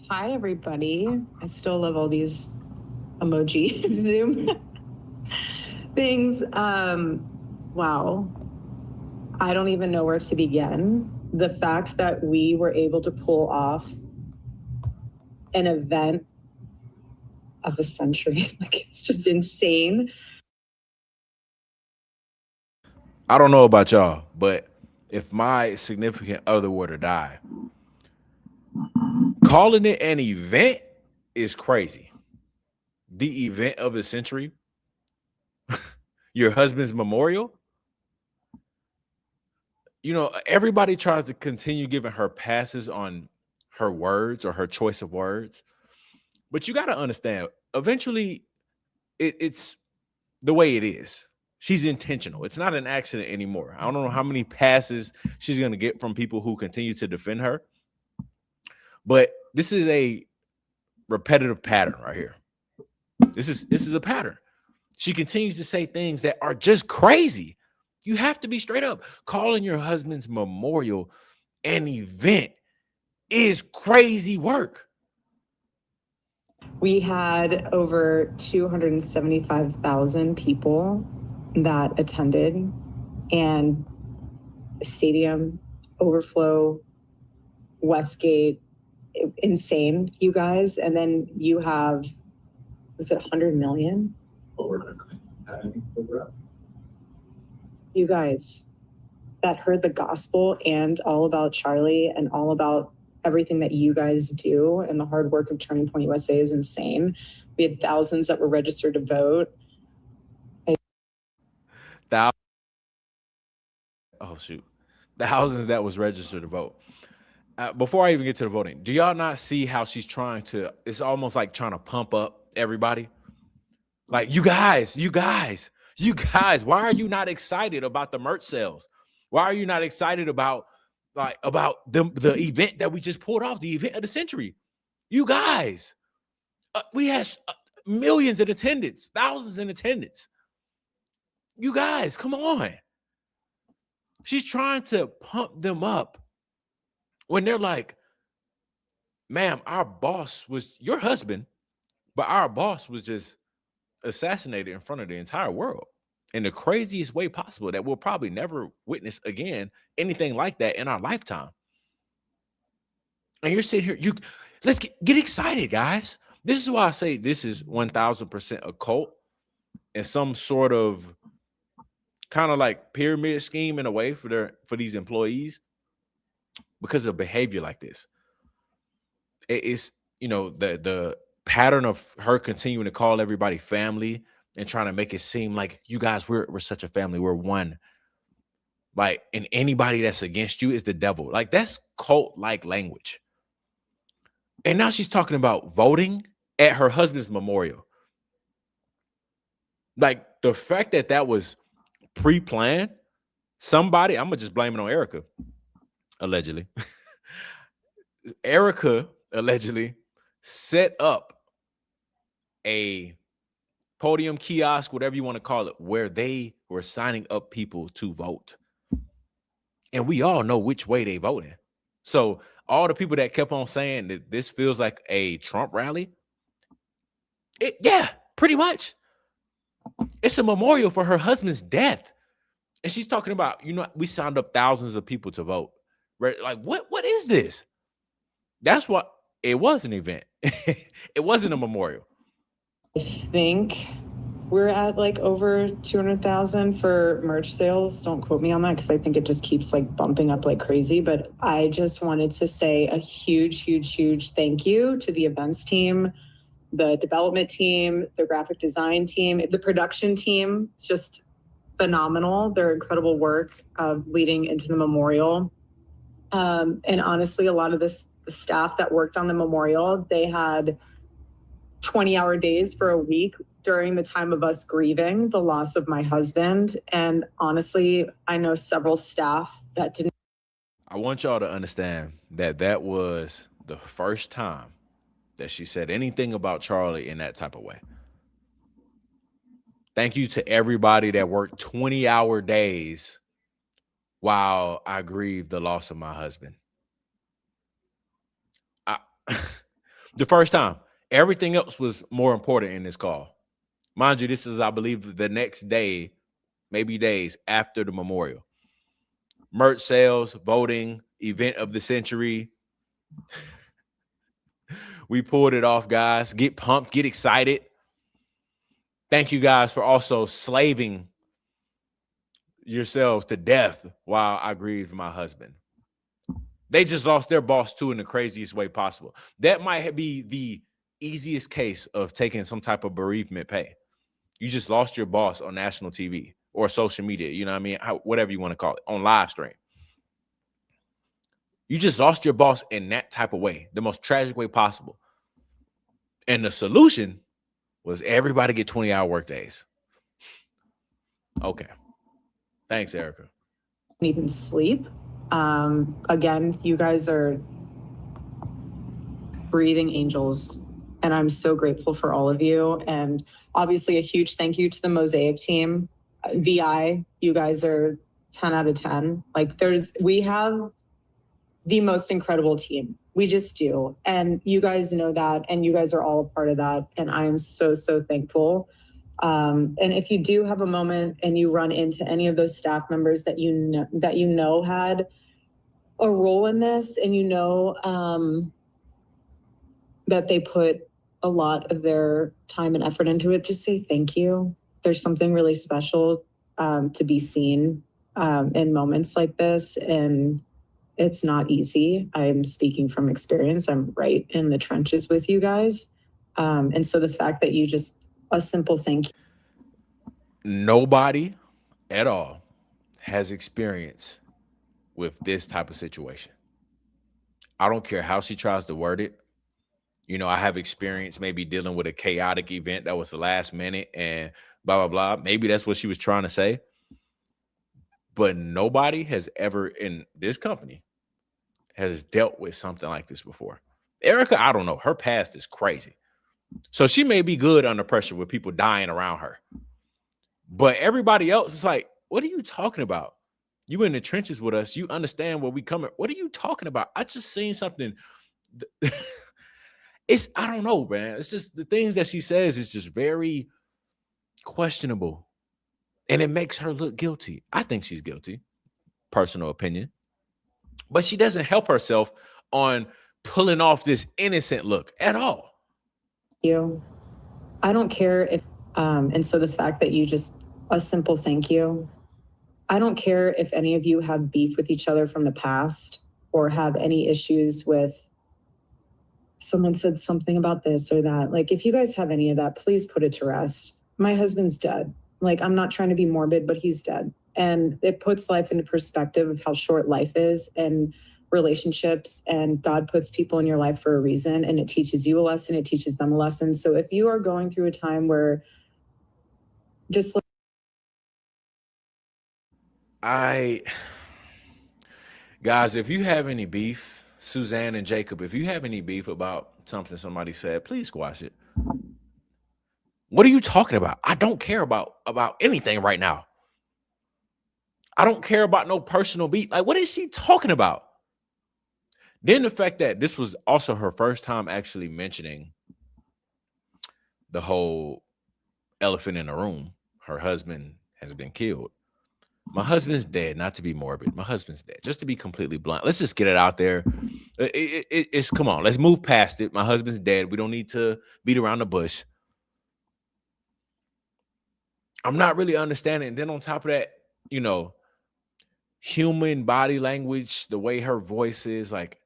Hi, everybody. I still love all these emoji Zoom things. Wow. I don't even know where to begin. The fact that we were able to pull off an event of a century, like it's just insane. I don't know about y'all, but if my significant other were to die, calling it an event is crazy. The event of the century, your husband's memorial. Everybody tries to continue giving her passes on her words or her choice of words. But you got to understand, eventually, it's the way it is. She's intentional. It's not an accident anymore. I don't know how many passes she's going to get from people who continue to defend her, but this is a repetitive pattern right here. This is a pattern. She continues to say things that are just crazy. You have to be straight up. Calling your husband's memorial an event is crazy work. We had over 275,000 people that attended, and stadium overflow, Westgate, insane, you guys. And then you have, was it 100 million? You guys that heard the gospel and all about Charlie and all about everything that you guys do, and the hard work of Turning Point USA is insane. We had thousands that were registered to vote. Thou- oh shoot, thousands that was registered to vote. Before I even get to the voting, do y'all not see how she's trying to? It's almost like trying to pump up everybody. Like you guys, why are you not excited about the merch sales? Why are you not excited about the event that we just pulled off, the event of the century? You guys, we had millions in attendance, thousands in attendance. You guys, come on. She's trying to pump them up when they're like, ma'am, our boss was your husband, but our boss was just assassinated in front of the entire world in the craziest way possible that we'll probably never witness again anything like that in our lifetime. And you're sitting here, let's get excited, guys. This is why I say this is 1000% a cult and some sort of kind of like pyramid scheme in a way for these employees because of behavior like this. It's the pattern of her continuing to call everybody family and trying to make it seem like you guys we're such a family, we're one. Like, and anybody that's against you is the devil. Like, that's cult like language. And now she's talking about voting at her husband's memorial. Like, the fact that that was pre-planned, somebody, I'm gonna just blame it on Erika, allegedly. Erika allegedly set up a podium kiosk, whatever you want to call it, where they were signing up people to vote. And we all know which way they voted. So all the people that kept on saying that this feels like a Trump rally, yeah, pretty much. It's a memorial for her husband's death. And she's talking about, we signed up thousands of people to vote. Right? Like, what is this? That's what it was, an event. It wasn't a memorial. I think we're at like over 200,000 for merch sales. Don't quote me on that because I think it just keeps like bumping up like crazy. But I just wanted to say a huge, huge, huge thank you to the events team, the development team, the graphic design team, the production team. Just phenomenal. Their incredible work leading into the memorial. And honestly, a lot of the staff that worked on the memorial, they had 20-hour days for a week during the time of us grieving the loss of my husband. And honestly, I know several staff that didn't. I want y'all to understand that that was the first time that she said anything about Charlie in that type of way. Thank you to everybody that worked 20-hour days while I grieved the loss of my husband. I, The first time. Everything else was more important in this call. Mind you, this is, I believe, the next day, maybe days after the memorial. Merch sales, voting, event of the century. We pulled it off, guys. Get pumped, get excited. Thank you guys for also slaving yourselves to death while I grieved my husband. They just lost their boss too in the craziest way possible. That might be the easiest case of taking some type of bereavement pay. You just lost your boss on national TV or social media, you know what I mean? Whatever you want to call it, on live stream. You just lost your boss in that type of way, the most tragic way possible. And the solution was everybody get 20-hour work days. Okay. Thanks, Erika. Even sleep. Again, you guys are breathing angels, and I'm so grateful for all of you. And obviously a huge thank you to the Mosaic team. VI, you guys are 10 out of 10. Like we have the most incredible team. We just do. And you guys know that, and you guys are all a part of that. And I am so, so thankful. And if you do have a moment and you run into any of those staff members that you know had a role in this, and that they put a lot of their time and effort into it, just say thank you. There's something really special to be seen in moments like this, and it's not easy. I'm speaking from experience. I'm right in the trenches with you guys. And so the fact that you just, a simple thank you. Nobody at all has experience with this type of situation. I don't care how she tries to word it. You know, I have experience maybe dealing with a chaotic event that was the last minute and blah, blah, blah. Maybe that's what she was trying to say. But nobody has ever in this company has dealt with something like this before. Erika, I don't know. Her past is crazy. So she may be good under pressure with people dying around her. But everybody else is like, what are you talking about? You in the trenches with us. You understand where we coming. What are you talking about? I just seen something. I don't know, man. It's just the things that she says is just very questionable. And it makes her look guilty. I think she's guilty. Personal opinion. But she doesn't help herself on pulling off this innocent look at all. I don't care if, and so the fact that you just, a simple thank you. I don't care if any of you have beef with each other from the past or have any issues with someone said something about this or that. Like, if you guys have any of that, please put it to rest. My husband's dead. Like, I'm not trying to be morbid, but he's dead. And it puts life into perspective of how short life is and relationships, and God puts people in your life for a reason, and it teaches you a lesson, it teaches them a lesson. So if you are going through a time where just guys, if you have any beef, Suzanne and Jacob, if you have any beef about something somebody said, please squash it. What are you talking about? I don't care about anything right now. I don't care about no personal beef. Like, what is she talking about? Then the fact that this was also her first time actually mentioning the whole elephant in the room. Her husband has been killed. My husband's dead, not to be morbid. My husband's dead. Just to be completely blunt. Let's just get it out there. It's come on. Let's move past it. My husband's dead. We don't need to beat around the bush. I'm not really understanding. And then on top of that, you know, human body language, the way her voice is, like,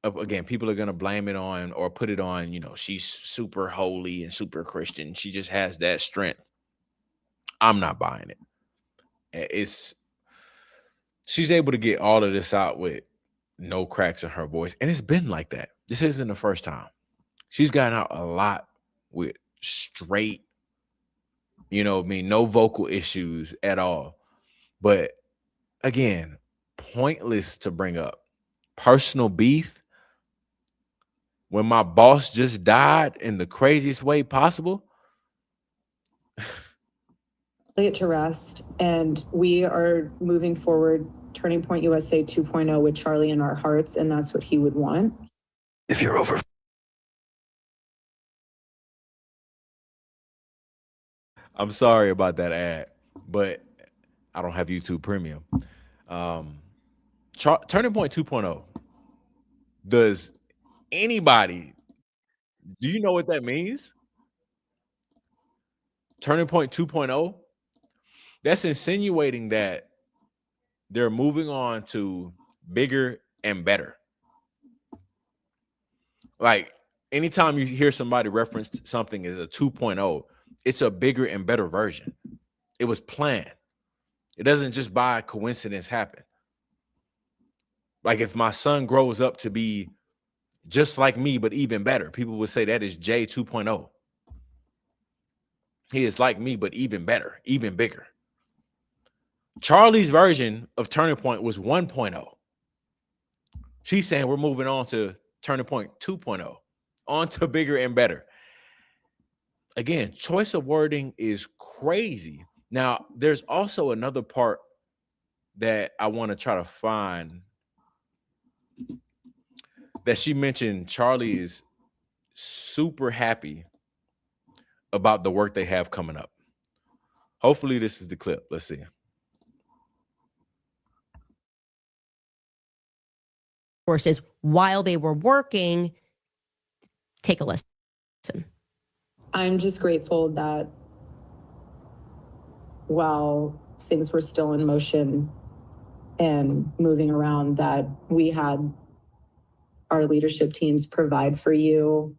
again, people are going to blame it on or put it on, you know, she's super holy and super Christian. She just has that strength. I'm not buying it. She's able to get all of this out with no cracks in her voice. And it's been like that. This isn't the first time. She's gotten out a lot with straight, you know, no vocal issues at all. But again, pointless to bring up personal beef when my boss just died in the craziest way possible. lay it to rest, and we are moving forward, Turning Point USA 2.0 with Charlie in our hearts, and that's what he would want. If you're over I'm sorry about that ad, but I don't have YouTube Premium. Turning Point 2.0. Does anybody, do you know what that means? Turning Point 2.0? That's insinuating that they're moving on to bigger and better. Like anytime you hear somebody reference something as a 2.0, it's a bigger and better version. It was planned. It doesn't just by coincidence happen. Like if my son grows up to be just like me, but even better, people would say that is J 2.0. He is like me, but even better, even bigger. Charlie's version of Turning Point was 1.0. She's saying we're moving on to Turning Point 2.0, on to bigger and better. Again, choice of wording is crazy. Now, there's also another part that I want to try to find that she mentioned. Charlie is super happy about the work they have coming up. Hopefully, this is the clip. Let's see. Courses while they were working. Take a listen. I'm just grateful that while things were still in motion and moving around, that we had our leadership teams provide for you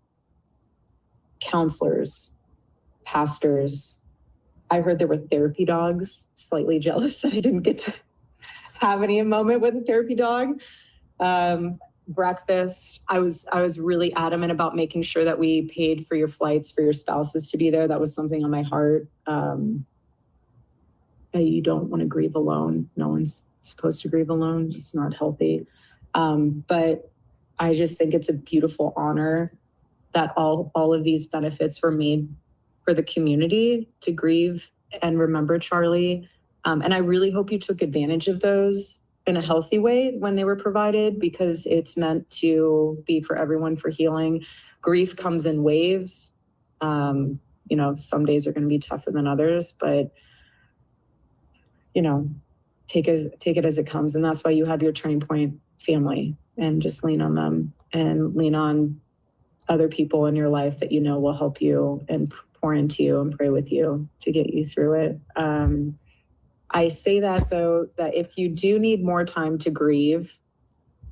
counselors, pastors. I heard there were therapy dogs. Slightly jealous that I didn't get to have any moment with a therapy dog. Breakfast. I was really adamant about making sure that we paid for your flights for your spouses to be there. That was something on my heart. You don't want to grieve alone. No one's supposed to grieve alone. It's not healthy. But I just think it's a beautiful honor that all of these benefits were made for the community to grieve and remember Charlie. And I really hope you took advantage of those in a healthy way when they were provided, because it's meant to be for everyone, for healing. Grief comes in waves. Some days are going to be tougher than others, but take it as it comes. And that's why you have your Turning Point family, and just lean on them and lean on other people in your life that will help you and pour into you and pray with you to get you through it. I say that, though, that if you do need more time to grieve,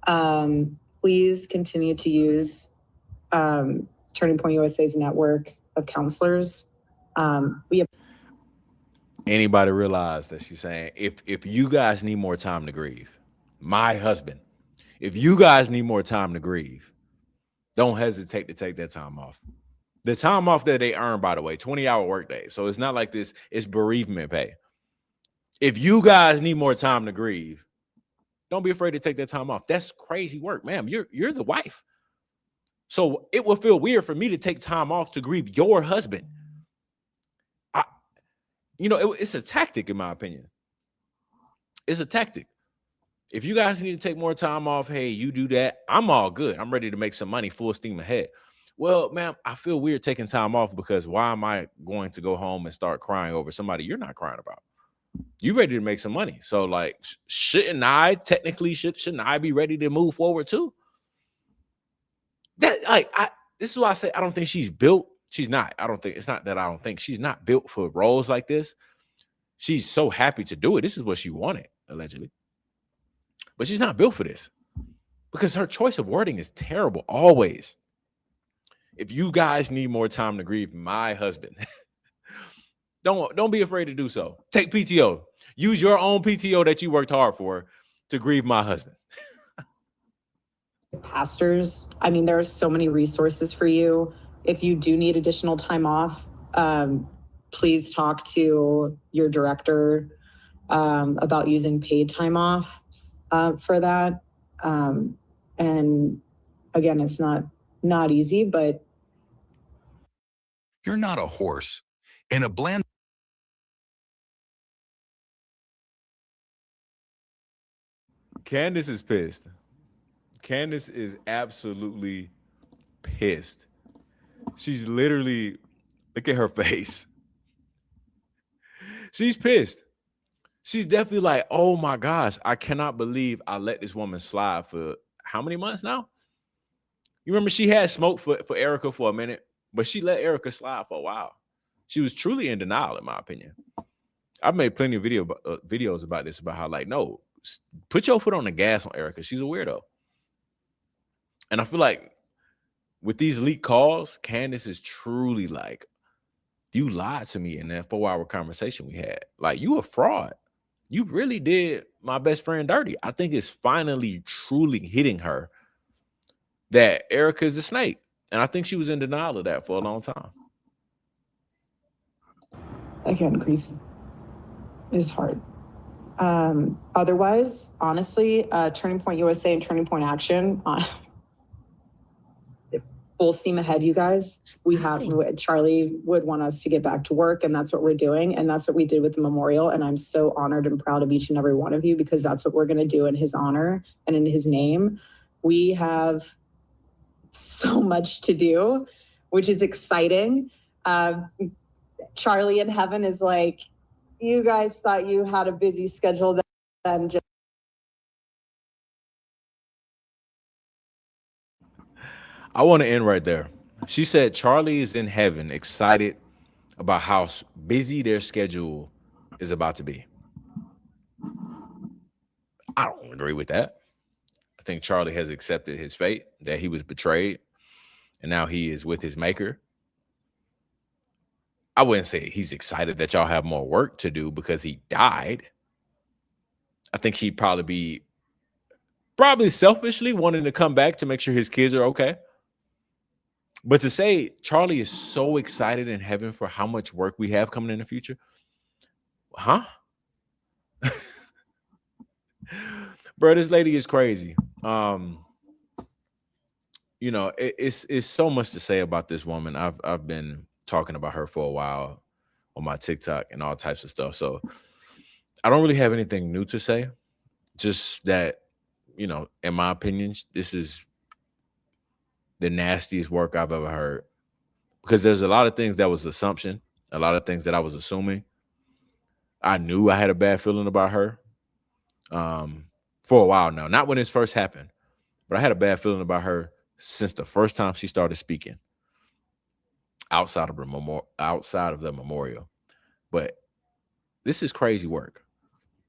please continue to use Turning Point USA's network of counselors. Anybody realize that she's saying, if you guys need more time to grieve, my husband, if you guys need more time to grieve, don't hesitate to take that time off. The time off that they earn, by the way, 20-hour workday. So it's not like this, it's bereavement pay. If you guys need more time to grieve, don't be afraid to take that time off. That's crazy work, ma'am. You're the wife. So it will feel weird for me to take time off to grieve your husband. It's a tactic, in my opinion. It's a tactic. If you guys need to take more time off, hey, you do that. I'm all good. I'm ready to make some money, full steam ahead. Well, ma'am, I feel weird taking time off because why am I going to go home and start crying over somebody you're not crying about? You ready to make some money. So like, shouldn't I be ready to move forward too? This is why I say I don't think she's built. She's not. It's not that I don't think she's not built for roles like this. She's so happy to do it. This is what she wanted, allegedly. But she's not built for this because her choice of wording is terrible. Always. If you guys need more time to grieve my husband, don't be afraid to do so. Take PTO. Use your own PTO that you worked hard for to grieve my husband. Pastors, there are so many resources for you. If you do need additional time off, please talk to your director about using paid time off for that. And again, it's not easy, but you're not a horse. In a bland. Candace is pissed. Candace is absolutely pissed. She's literally, look at her face. She's pissed. She's definitely like, oh my gosh, I cannot believe I let this woman slide for how many months now? You remember she had smoke for Erika for a minute, but she let Erika slide for a while. She was truly in denial, in my opinion. I've made plenty of videos about this, about how, like, no, put your foot on the gas on Erika. She's a weirdo. And I feel like with these leaked calls, Candace is truly like, you lied to me in that 4-hour conversation we had. Like, you a fraud. You really did my best friend dirty. I think it's finally truly hitting her that Erika is a snake. And I think she was in denial of that for a long time. Again, grief is hard. Otherwise, honestly, Turning Point USA and Turning Point Action, full steam ahead, you guys. We have, Charlie would want us to get back to work, and that's what we're doing. And that's what we did with the memorial. And I'm so honored and proud of each and every one of you, because that's what we're going to do in his honor and in his name. We have so much to do, which is exciting. Charlie in heaven is like, you guys thought you had a busy schedule then. Just I want to end right there. She said Charlie is in heaven, excited about how busy their schedule is about to be. I don't agree with that. I think Charlie has accepted his fate, that he was betrayed, and now he is with his maker. I wouldn't say he's excited that y'all have more work to do because he died. I think he'd probably selfishly wanting to come back to make sure his kids are okay. But to say Charlie is so excited in heaven for how much work we have coming in the future, huh? Bro, this lady is crazy. You know, it's so much to say about this woman. I've been talking about her for a while on my TikTok and all types of stuff. So I don't really have anything new to say. Just that, you know, in my opinion, this is the nastiest work I've ever heard. Because there's a lot of things that was assumption, a lot of things that I was assuming. I knew I had a bad feeling about her for a while now. Not when this first happened, but I had a bad feeling about her since the first time she started speaking outside of the memorial. But this is crazy work.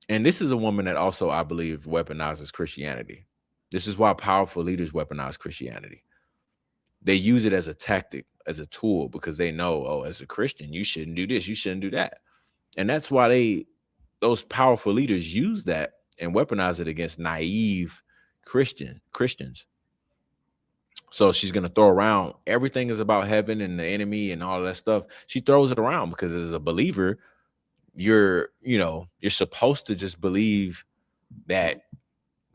And this is a woman that also, I believe, weaponizes Christianity. This is why powerful leaders weaponize Christianity. They use it as a tactic, as a tool, because they know, oh, as a Christian, you shouldn't do this, you shouldn't do that. And that's why those powerful leaders use that and weaponize it against naive Christians. So she's going to throw around everything is about heaven and the enemy and all of that stuff. She throws it around because as a believer, you're supposed to just believe that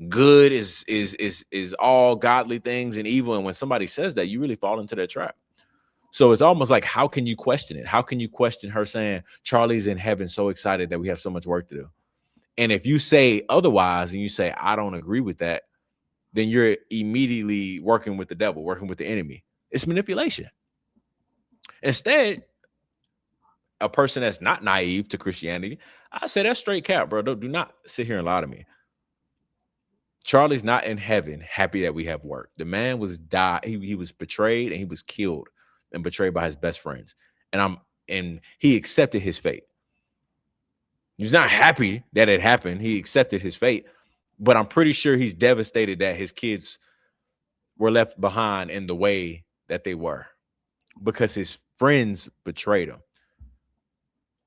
good is all godly things and evil. And when somebody says that, you really fall into that trap. So it's almost like, how can you question it? How can you question her saying Charlie's in heaven so excited that we have so much work to do? And if you say otherwise and you say, I don't agree with that, then you're immediately working with the devil, working with the enemy. It's manipulation. Instead, a person that's not naive to Christianity, I say that's straight cap, bro. Do not sit here and lie to me. Charlie's not in heaven happy that we have work. The man was he was betrayed and he was killed and betrayed by his best friends. And he accepted his fate. He's not happy that it happened. He accepted his fate, but I'm pretty sure he's devastated that his kids were left behind in the way that they were because his friends betrayed him.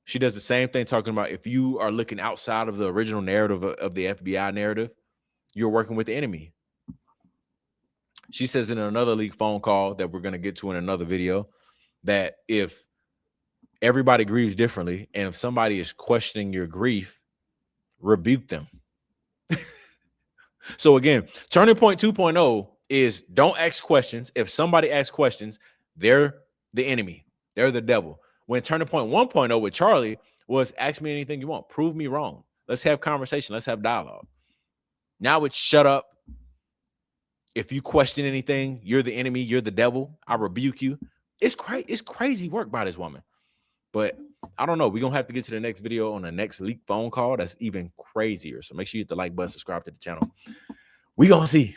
She does the same thing, talking about if you are looking outside of the original narrative of the FBI narrative, you're working with the enemy. She says in another leaked phone call that we're going to get to in another video that if everybody grieves differently and if somebody is questioning your grief, rebuke them. So again, Turning Point 2.0 is don't ask questions. If somebody asks questions, they're the enemy. They're the devil. When Turning Point 1.0 with Charlie was ask me anything you want. Prove me wrong. Let's have conversation. Let's have dialogue. Now it's shut up. If you question anything, you're the enemy. You're the devil. I rebuke you. It's crazy work by this woman. But I don't know. We're going to have to get to the next video on the next leak phone call. That's even crazier. So make sure you hit the like button, subscribe to the channel. We going to see.